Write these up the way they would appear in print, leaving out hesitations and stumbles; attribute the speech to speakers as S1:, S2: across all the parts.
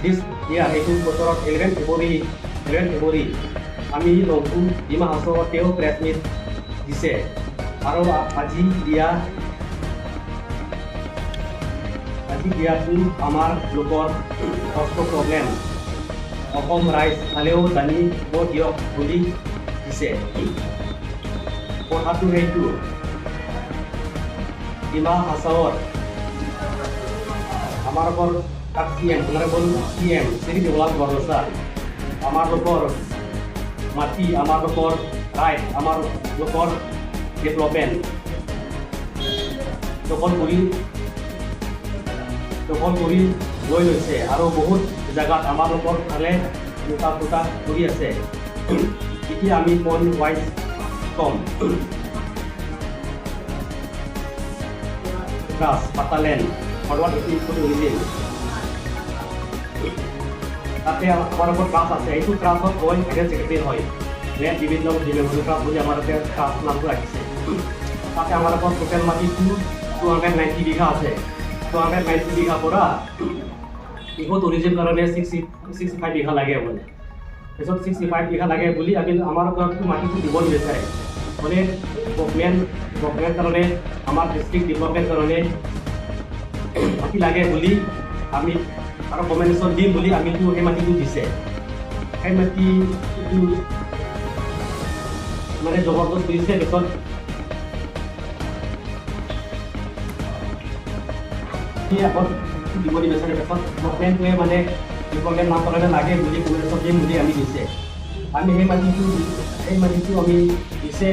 S1: this year এইটো বছৰত 11 ফেব্ৰুৱাৰী আমি লংপু ডিমা হাউচৰ তেওঁ প্ৰেছ মিট দিছে আৰু আজি দিয়াটো আমাৰ লোকৰ কষ্ট প্ৰব্লেম অসম ৰাইজ খালেও জানিব দিয়ক বুলি দিছে। কথাটো সেইটো ডিমা হাছাওত আমাৰ CM শ্ৰী দেৱলাল বৰদলৈ আমাৰ লোকৰ মাটি আমাৰ লোকৰ ৰাইট আমাৰ লোকৰ ডেভেলপমেণ্ট দখল কৰি লৈ লৈছে আৰু বহুত জেগাত আমাৰ লোকৰ ফালে লুটা কৰি আছে। এতিয়া আমি পইণ্ট ৱাইজ কম ক্লাছ পাতালেণ্ড ফৰৱাৰ্ড অৰিজিন তাতে আমাৰ ওপৰত ক্লাছ আছে। এইটো ক্লাছত গৈ হেড ছেক্ৰেটাৰী হয় লেণ্ড ডিভিজন ক্লাছ বুলি আমাৰ ক্লাছ নামটো ৰাখিছে। তাতে আমাৰ ওপৰত টোটেল মাটি 290 বিঘা আছে। 290 বিঘা পৰা ইকো টুৰিজিম কাৰণে 65 বিঘা লাগে বোলে। পিছত 65 বিঘা লাগে বুলি আমি আমাৰ ওপৰত মাটিটো দিব নিবিচাৰে মানে গভৰ্ণমেণ্ট কাৰণে আমাৰ ডিষ্ট্ৰিক্ট ডেভেলপমেণ্ট কাৰণে মাটি লাগে বুলি আমি আৰু কম্পেনচেশ্যন দিম বুলি আমিতো সেই মাটিটো দিছে। সেই মাটিটো মানে জবৰদস্ত দিছে। পিছত আগত দিব নিবিচাৰে। পিছত গভৰ্ণমেণ্টটোৱে মানে ডেভেলপমেণ্ট নাম কাৰণে লাগে বুলি কম্পেনচেশ্যন দিম বুলি আমি দিছে। আমি সেই মাটিটো আমি দিছে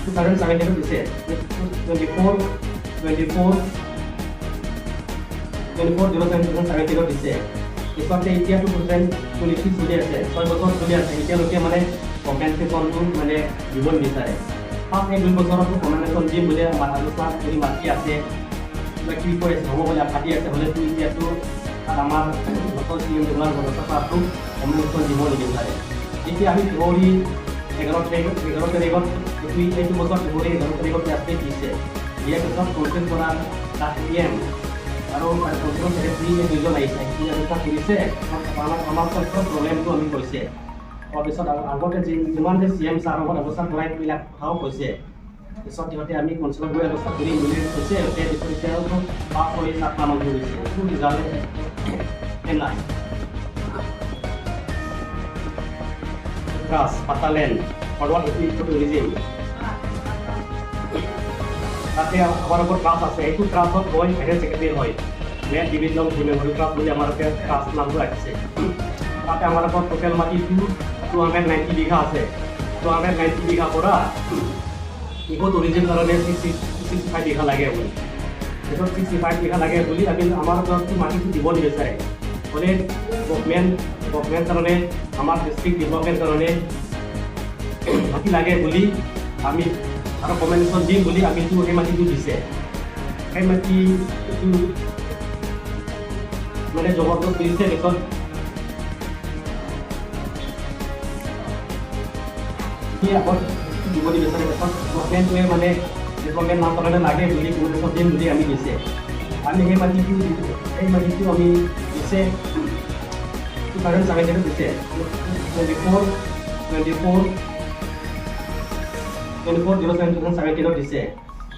S1: 2017 দিছে 24 দিছে। পিছতে এতিয়া 2023 চলি আছে 6 বছৰ চলি আছে। এতিয়ালৈকে মানে কম্পেনচেশ্যনটো মানে দিব নিবিচাৰে। ফাৰ্ষ্ট 1-2 বছৰতো কম্পেনচেশ্যন দিম বুলি আলোচনা কৰি মাতি আছে কি কৰি হ'ব বুলি পাতি আছে হ'লে এতিয়াতো আমাৰ লোকেল CM দেৱলাল বৰদলৈটো কম্পেনচেশ্যন দিব নিবিচাৰে। এতিয়া আমি ফেব্ৰুৱাৰী 11 তাৰিখত এইটো বছৰ ফেব্ৰুৱাৰী 11 তাৰিখত প্ৰেছ দিছে। ইয়াৰ পিছত কনচেপ্ট কৰা CM আৰু কনচেপ্ট ছেক্ৰেটাৰী দুজন আহিছে আলোচনা কৰিছে। আমাৰ প্ৰব্লেমটো আমি কৈছে তাৰপিছত আগতে যিমান যে CM ছাৰৰ লগত আলোচনা কৰাই এইবিলাক কথাও কৈছে। পিছত সিহঁতে আমি কনচেপ্টত গৈ আলোচনা কৰি মিলি কৈছে এতিয়াতো 5-7 মান কৰিছে একো ৰিজাল্ট নাই। ক্লাছ পাতালেণ্ড ফৰৱাৰ্ড অৰিজিন তাতে আমাৰ ওপৰত ক্লাছ আছে। এইটো ক্লাছত গৈ হেড ছেক্ৰেটাৰী হয় লেণ্ড ডিভিজন ক্লাছ বুলি আমাৰ ক্লাছ নামটো ৰাখিছে। তাতে আমাৰ ওপৰত টোটেল মাটি 290 বিঘা আছে। 290 বিঘা পৰা ইকো টুৰিজিম কাৰণে 65 বিঘা লাগে বুলি। পিছত 65 বিঘা লাগে বুলি আমি আমাৰ ওপৰত মাটিটো দিব নিবিচাৰে মানে গভৰ্ণমেণ্ট কাৰণে আমাৰ ডিষ্ট্ৰিক্ট ডেভেলপমেণ্ট কাৰণে মাটি লাগে বুলি আমি আৰু কম্পেনচেশ্যন দিম বুলি আমিতো সেই মাটিটো দিছে। সেই মাটিটো মানে জবৰদস্ত দিছে। পিছত আগত দিব নিবিচাৰে। পিছত গভৰ্ণমেণ্টটোৱে মানে ডেভেলপমেণ্ট নাম কাৰণে লাগে বুলি কম্পেনচেশ্যন দিম বুলি আমি দিছে। আমি সেই মাটিটো আমি দিছে 2017 দিছে 24 দিছে।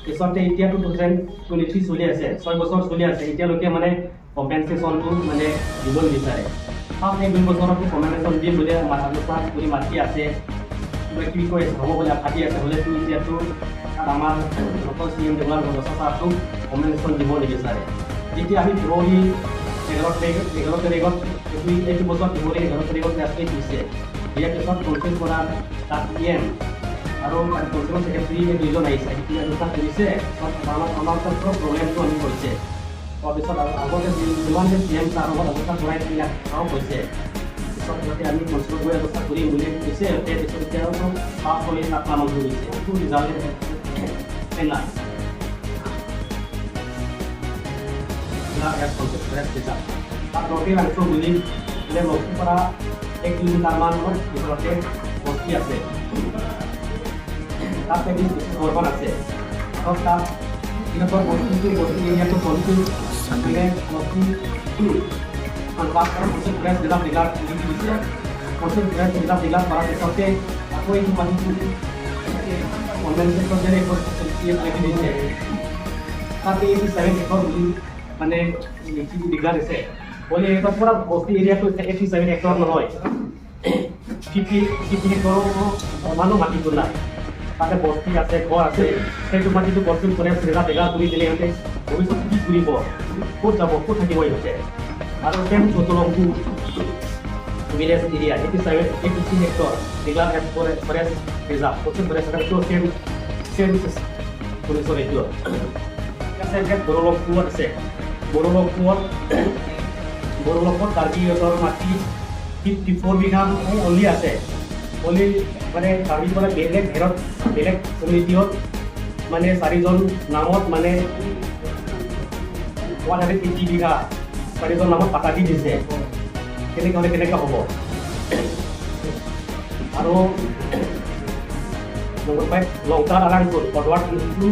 S1: পিছতে এতিয়া 2023 চলি আছে 6 বছৰ চলি আছে। এতিয়ালৈকে মানে কম্পেনচেশ্যনটো মানে দিব নিবিচাৰে। ফাৰ্ষ্ট 1-2 বছৰতো কম্পেনচেশ্যন দিম বুলি আলোচনা কৰি মাতি আছে কি কৰি হ'ব বুলি পাতি আছে হ'লে এতিয়াতো আমাৰ লোকেল CM দেৱলাল বৰদলৈটো কম্পেনচেশ্যন দিব নিবিচাৰে। যেতিয়া আমি ফেব্ৰুৱাৰী 11 তাৰিখত এইটো বছৰ ফেব্ৰুৱাৰী 11 তাৰিখত প্ৰেছ দিছে। ইয়াৰ পিছত কনচেপ্ট কৰা CM আৰু কনচেপ্ট ছেক্ৰেটাৰী দুজন আহিছে আলোচনা কৰিছে। আমাৰ প্ৰব্লেমটো আমি কৈছে। তাৰপিছত আগতে যিমান যে CM ছাৰৰ লগত আলোচনা কৰাই এইবিলাক কথাও কৈছে। পিছত সিহঁতে আমি কনচেপ্টত গৈ আলোচনা কৰি মিলি কৈছে পিছত এতিয়াতো 5-7 মান কৰিছে একো ৰিজাল্ট নাই। টোটেল আনিছোঁ বুলি বস্তুৰ পৰা 1 কিলোমিটাৰ মানৰ ভিতৰতে বস্তি আছে। তাত ঘৰখন আছে। তাত সিহঁতৰ বস্তি এৰিয়াটো বস্তি manfaatkan konsep beras dalam digelar di Indonesia. Konsep beras dalam digelar para peserta aku itu masih kompensasi dari konsumsi Indonesia. Tapi ini saya ekor মানে digelar আছে বলে এটা পুরা বস্তি এরিয়াটো 87 হেক্টৰ নহয় 50 হেক্টৰ মানুহ মাটি তোলা তাতে বস্তি আছে ঘৰ আছে সেইটো মাটিটো বস্তুৰ কৰে ফ্ৰেজা জেগা কৰি দিলে সিহঁতে ভৱিষ্যত কি কৰিব ক'ত যাব ক'ত থাকিব সিহঁতে আৰু কেম চতলংকু ভিলেজ এৰিয়া 87 হেক্টৰ ডিগ্লাৰ এফ ফৰেষ্ট ৰিজাৰ্ভ বস্তুৰ ফৰেষ্ট ৰিজাৰ্ভটো চেম পুলিচৰ এইটো আছে যে বড়োলংকু আছে বড়োলংকুত কাৰ্বিহঁতৰ মাটি 54 বিঘা অনলি আছে অনলি মানে কাৰ্বিৰ পৰা বেলেগ ঘেৰত বেলেগ কমিউনিটিত মানে 4জন নামত মানে 150 বিঘা 4জন নামত পাতা দি দিছে কেনেকৈ হ'লে কেনেকৈ হ'ব আৰু লংকাৰ আলাংপুৰ ফৰৱাৰ্ড টু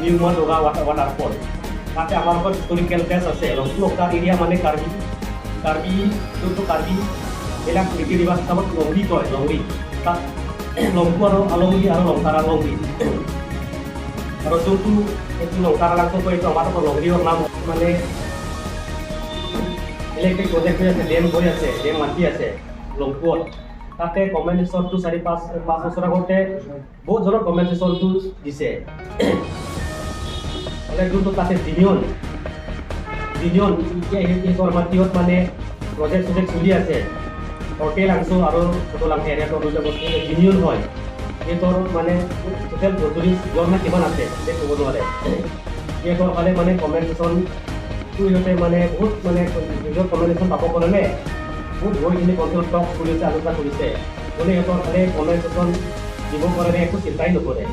S1: নিউমা দগা ৱাটাৰফল তাতে আমাৰ লগত হিষ্টৰিকেল প্লেচ আছে লংকাৰ এৰিয়া মানে কাৰ্বি যোনটো কাৰ্বি এলাক নীতি ৰিবাজ হিচাপত লংৰি কয় লংৰি তাত লংকু আৰু আলংৰি আৰু লংকাৰ আলংৰি আৰু যোনটো এইটো লংকাৰ আলাংটো কয় এইটো আমাৰ লংৰিৰ নাম মানে ইলেক্ট্ৰিক প্ৰজেক্ট হৈ আছে ডেম মাটি আছে লংকুত তাতে কম্পেনচেশ্যনটো 4-5 বছৰ আগতে বহুত জনৰ কম্পেনচেশ্যনটো দিছে যোনটো তাতে জিনিয়ন এই মাটিত মানে প্ৰজেক্ট চলি আছে হোটেল আংশো আৰু ছোটল আংশ এৰিয়াটো দুটা বস্তু জিনিয়ন হয় সিহঁতৰ মানে টোটেল 40 জন কিমান আছে যে ক'ব নোৱাৰে সিহঁতৰ ফালে মানে কম্পেনচেশ্যনটো সিহঁতে মানে বহুত মানে নিজৰ কম্পেনচেশ্যন পাব কাৰণে বহুত বহুতখিনি কণ্ট্ৰল টক কৰিছে আলোচনা কৰিছে বোলে সিহঁতৰ ফালে কম্পেনচেশ্যন দিব কাৰণে একো চিন্তাই নকৰে